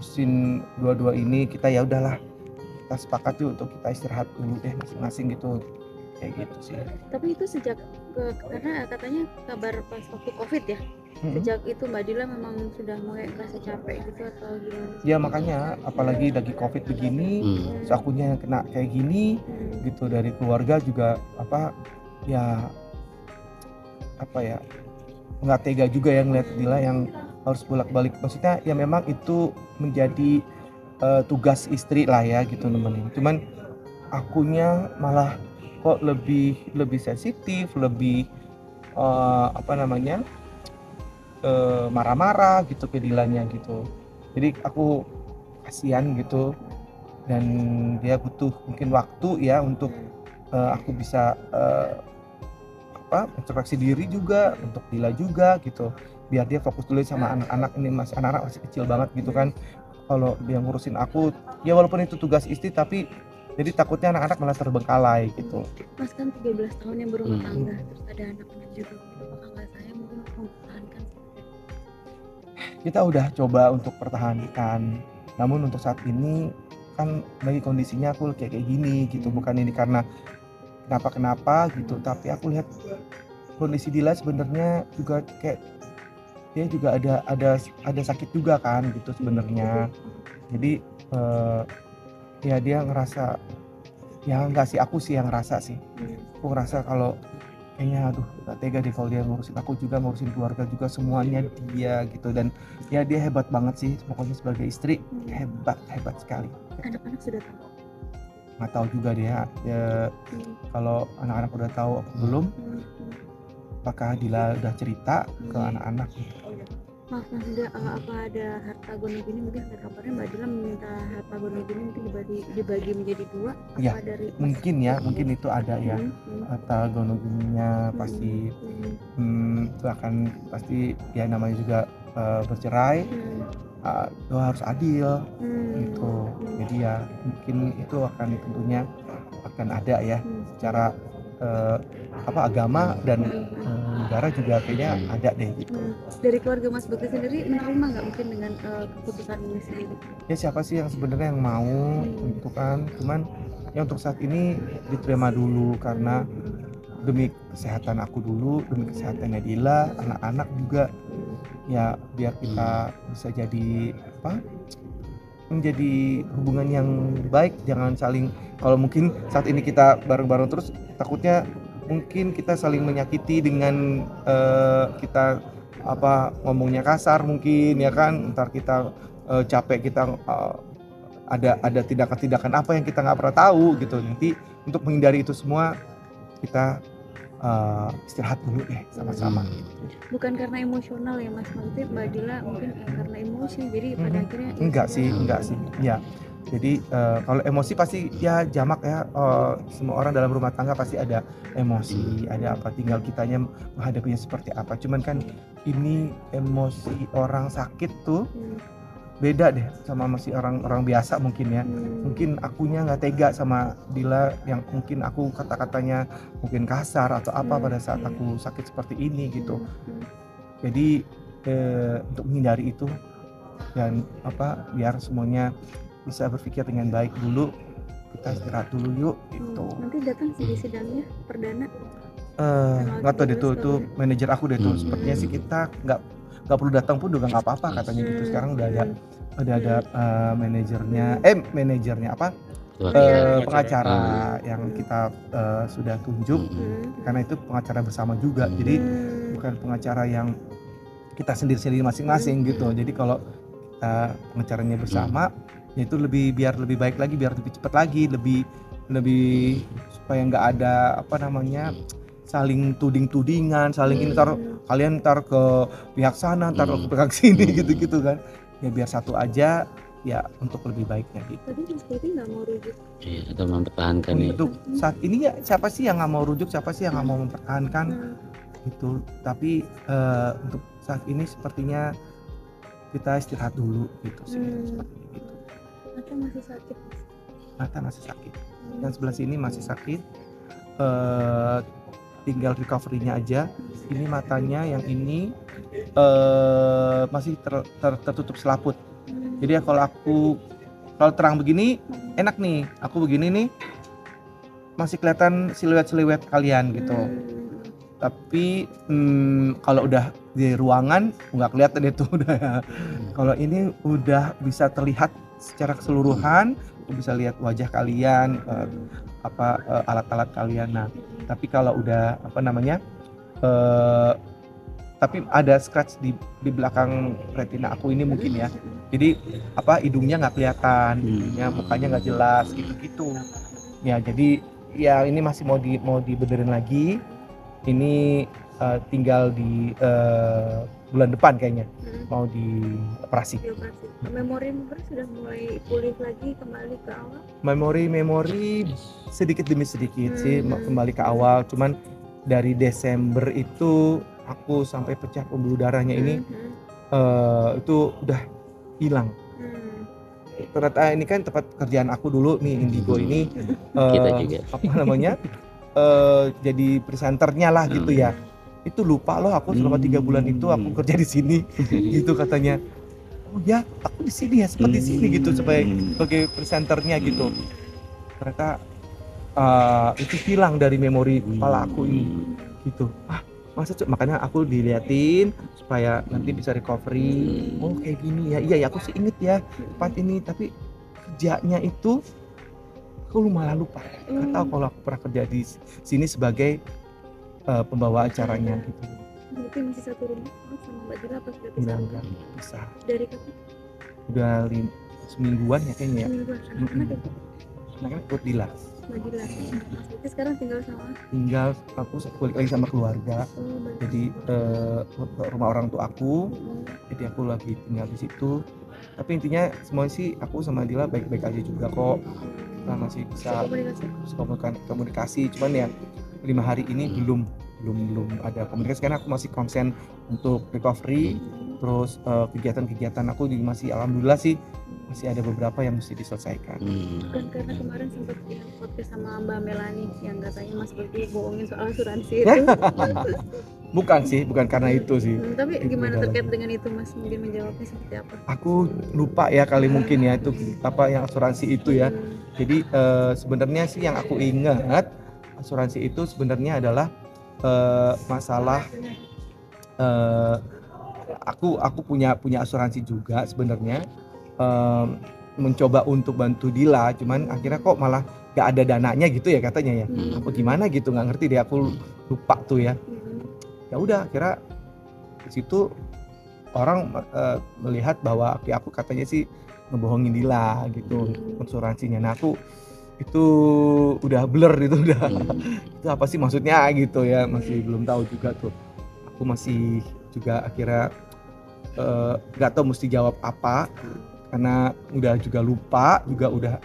ngurusin dua-dua ini, kita ya udahlah kita sepakat yuk untuk kita istirahat dulu deh masing-masing gitu, kayak gitu sih. Tapi itu sejak karena katanya kabar pas waktu COVID ya, sejak itu Mbak Dila memang sudah mulai merasa capek gitu atau gimana? Ya makanya apalagi lagi COVID begini, terus akunya yang kena kayak gini gitu, dari keluarga juga apa ya nggak tega juga yang ngeliat Dila yang harus bolak-balik. Maksudnya ya memang itu menjadi tugas istri lah ya gitu nemenin. Cuman akunya malah kok lebih sensitif, lebih marah-marah gitu ke Dilanya gitu. Jadi aku kasihan gitu, dan dia butuh mungkin waktu ya untuk aku bisa introspeksi diri juga untuk Dila juga gitu, biar dia fokus dulu sama anak-anak ini, anak-anak masih kecil banget gitu kan. Kalau dia ngurusin aku ya walaupun itu tugas istri, tapi jadi takutnya anak-anak malah terbengkalai gitu. Mas kan 13 tahun yang berumah tangga, terus ada anak-anak juga, apakah nggak sayang mungkin mempertahankan? Kita udah coba untuk pertahankan, namun untuk saat ini kan lagi kondisinya aku kayak gini gitu, bukan ini karena kenapa gitu, tapi aku lihat kondisi Dila sebenarnya juga kayak dia juga ada sakit juga kan gitu sebenarnya. Jadi ya dia ngerasa ya enggak sih, aku sih yang ngerasa sih. Aku ngerasa kalau kayaknya aduh gak tega deh kalau dia ngurusin aku juga, ngurusin keluarga juga, semuanya dia gitu. Dan ya dia hebat banget sih, pokoknya sebagai istri hebat sekali. Anak-anak sudah tahu? Nggak tahu juga dia ya, kalau anak-anak udah tahu aku belum. Apakah Dila udah cerita ke anak-anak gitu? Maaf Mas Yuda, apa ada harta gono gini? Mungkin ada kabarnya Mbak Dila meminta harta gono gini mungkin dibagi menjadi dua, apa ya, dari mungkin itu ada ya. Harta gono gininya pasti itu akan pasti ya, namanya juga bercerai, itu harus adil gitu. Jadi ya mungkin itu akan tentunya akan ada ya secara agama dan negara juga kayaknya ada deh gitu. Dari keluarga Mas Bekti sendiri menerima nggak mungkin dengan keputusan ini sendiri? Ya siapa sih yang sebenarnya yang mau gitu kan, cuman ya untuk saat ini diterima dulu karena demi kesehatan aku dulu, demi kesehatannya Dila, anak-anak juga ya, biar kita bisa jadi menjadi hubungan yang baik, jangan saling, kalau mungkin saat ini kita bareng-bareng terus takutnya mungkin kita saling menyakiti dengan kita ngomongnya kasar mungkin ya kan, ntar kita capek, kita ada tindakan-tindakan apa yang kita nggak pernah tahu gitu. Nanti untuk menghindari itu semua kita istirahat dulu deh sama-sama. Bukan karena emosional ya Mas, maksudnya Mbak Dila mungkin karena emosi, jadi pada akhirnya enggak sih ya. Jadi kalau emosi pasti ya jamak ya, semua orang dalam rumah tangga pasti ada emosi, ada apa, tinggal kitanya menghadapinya seperti apa. Cuman kan ini emosi orang sakit tuh beda deh sama masih orang biasa mungkin ya. Mungkin akunya nggak tega sama Dila yang mungkin aku kata-katanya mungkin kasar atau apa pada saat aku sakit seperti ini gitu. Jadi untuk menghindari itu dan biar semuanya bisa berpikir dengan baik dulu, kita istirahat dulu yuk gitu. Nanti datang sih di sidangnya perdana? Nggak tahu deh tuh manajer aku deh tuh, sepertinya sih kita nggak perlu datang pun juga nggak apa-apa katanya gitu. Sekarang udah ada manajernya pengacara yang kita sudah tunjuk, karena itu pengacara bersama juga, jadi bukan pengacara yang kita sendiri-sendiri masing-masing gitu. Jadi kalau kita pengacaranya bersama, ya itu biar lebih baik lagi, biar lebih cepat lagi, lebih supaya nggak ada saling tuding-tudingan, saling ini kalian ke pihak sana, ke pihak sini gitu kan. Ya biar satu aja ya, untuk lebih baiknya gitu. Tadi Mas Bekti nggak mau rujuk? Iya, atau mempertahankan ya. Untuk saat ini ya siapa sih yang nggak mau rujuk, siapa sih yang nggak mau mempertahankan gitu. Tapi untuk saat ini sepertinya kita istirahat dulu gitu sih, seperti itu. Mata masih sakit? Mata masih sakit. Yang sebelah sini masih sakit. Tinggal recovery-nya aja. Ini matanya yang ini masih tertutup selaput. Jadi ya kalau terang begini enak nih, aku begini nih masih kelihatan siluet kalian gitu. Tapi kalau udah di ruangan nggak kelihatan itu udah ya. Kalau ini udah bisa terlihat secara keseluruhan, aku bisa lihat wajah kalian, alat-alat kalian. Nah, tapi kalau udah tapi ada scratch di belakang retina aku ini mungkin ya. Jadi hidungnya nggak kelihatan, mukanya nggak jelas gitu-gitu. Ya jadi ya ini masih mau dibenerin lagi. Ini tinggal di bulan depan kayaknya mau dioperasi. Memori sudah mulai pulih lagi, kembali ke awal. Memori sedikit demi sedikit sih kembali ke awal. Cuman dari Desember itu aku sampai pecah pembuluh darahnya ini itu udah hilang. Ternyata ini kan tempat kerjaan aku dulu nih, Indigo ini Kita juga. jadi presenternya lah gitu ya. Itu lupa loh aku selama 3 bulan itu aku kerja di sini gitu katanya. Oh ya, aku di sini ya, seperti sini gitu sebagai presenternya gitu. Ternyata itu hilang dari memori kepala aku ini gitu. Makanya aku diliatin supaya nanti bisa recovery. Oh kayak gini ya, iya ya aku sih inget ya tempat ini, tapi kerjanya itu aku malah lupa. Nggak tahu kalau aku pernah kerja di sini sebagai pembawa acaranya gitu. Berarti masih satu rumah sama Mbak Dila apa sudah pisah? Enggak bisa. Dari kapan? Udah semingguan ya kayaknya. Semingguan. Anak-anak itu? Anak-anak ikut Dila. Mbak Dila. Berarti sekarang tinggal sama? Aku balik lagi sama keluarga. Jadi rumah orang tua aku. Jadi aku lagi tinggal di situ. Tapi intinya semuanya sih aku sama Dila baik-baik aja juga kok. Kita masih bisa komunikasi. Cuman ya 5 hari ini belum ada komunikasi karena aku masih konsen untuk recovery. Terus kegiatan-kegiatan aku juga masih alhamdulillah sih masih ada beberapa yang mesti diselesaikan. Bukan karena kemarin sempat bilang podcast sama Mbak Melani yang katanya Mas Berti bohongin soal asuransi itu. bukan karena itu sih. Tapi gimana terkait dengan itu Mas, mungkin menjawabnya seperti apa? Aku lupa ya kali mungkin ya itu yang asuransi itu ya. Jadi sebenarnya sih yang aku ingat asuransi itu sebenarnya adalah masalah aku punya asuransi juga sebenarnya, mencoba untuk bantu Dila, cuman akhirnya kok malah gak ada dananya gitu ya katanya ya. Apa gimana gitu, nggak ngerti deh, aku lupa tuh ya. Ya udah akhirnya di situ orang melihat bahwa aku katanya sih ngebohongin Dila gitu asuransinya. Nah aku itu udah blur itu udah itu apa sih maksudnya gitu ya, masih belum tahu juga tuh. Aku masih juga akhirnya nggak tahu mesti jawab apa karena udah juga lupa juga udah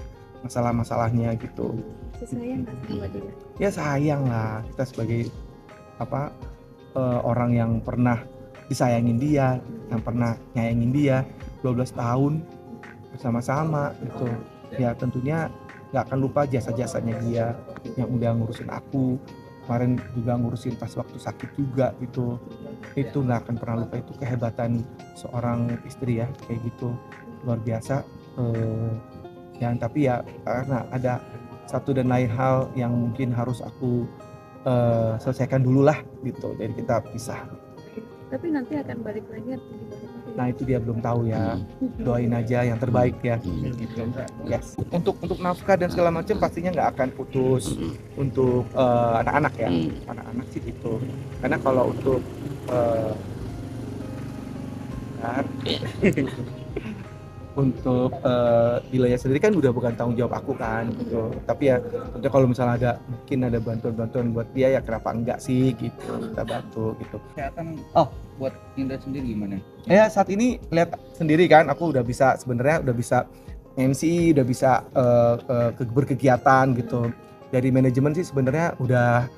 masalahnya gitu. Sayang nggak sama Mbak Dila? Ya sayang lah, kita sebagai orang yang pernah disayangin dia, yang pernah nyayangin dia 12 tahun bersama-sama gitu. Ya tentunya nggak akan lupa jasa-jasanya dia yang udah ngurusin aku, kemarin juga ngurusin pas waktu sakit juga gitu. Itu nggak akan pernah lupa, itu kehebatan seorang istri ya kayak gitu, luar biasa. Tapi ya karena ada satu dan lain hal yang mungkin harus aku selesaikan dulu lah gitu, jadi kita pisah. Tapi nanti akan balik lagi atau gimana? Nah itu dia belum tahu ya, doain aja yang terbaik ya gitu. Yes. Untuk nafkah dan segala macam pastinya nggak akan putus untuk anak-anak ya, anak-anak sih gitu. Karena kalau untuk untuk Dilanya sendiri kan udah bukan tanggung jawab aku kan gitu. Tapi ya tentu kalau misalnya mungkin ada bantuan buat dia ya kenapa enggak sih gitu, kita bantu gitu. Kesehatan buat Indra sendiri gimana? Ya saat ini lihat sendiri kan, aku sebenarnya udah bisa MC, udah bisa berkegiatan gitu. Dari manajemen sih sebenarnya udah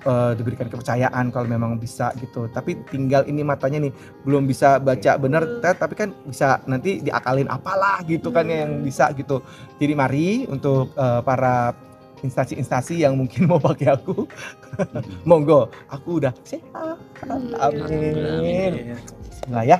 diberikan kepercayaan kalau memang bisa gitu. Tapi tinggal ini matanya nih belum bisa baca benar, tapi kan bisa nanti diakalin apalah gitu kan yang bisa gitu. Jadi mari untuk para instansi-instansi yang mungkin mau pakai aku monggo, aku udah sehat. Amin. Bismillah ya.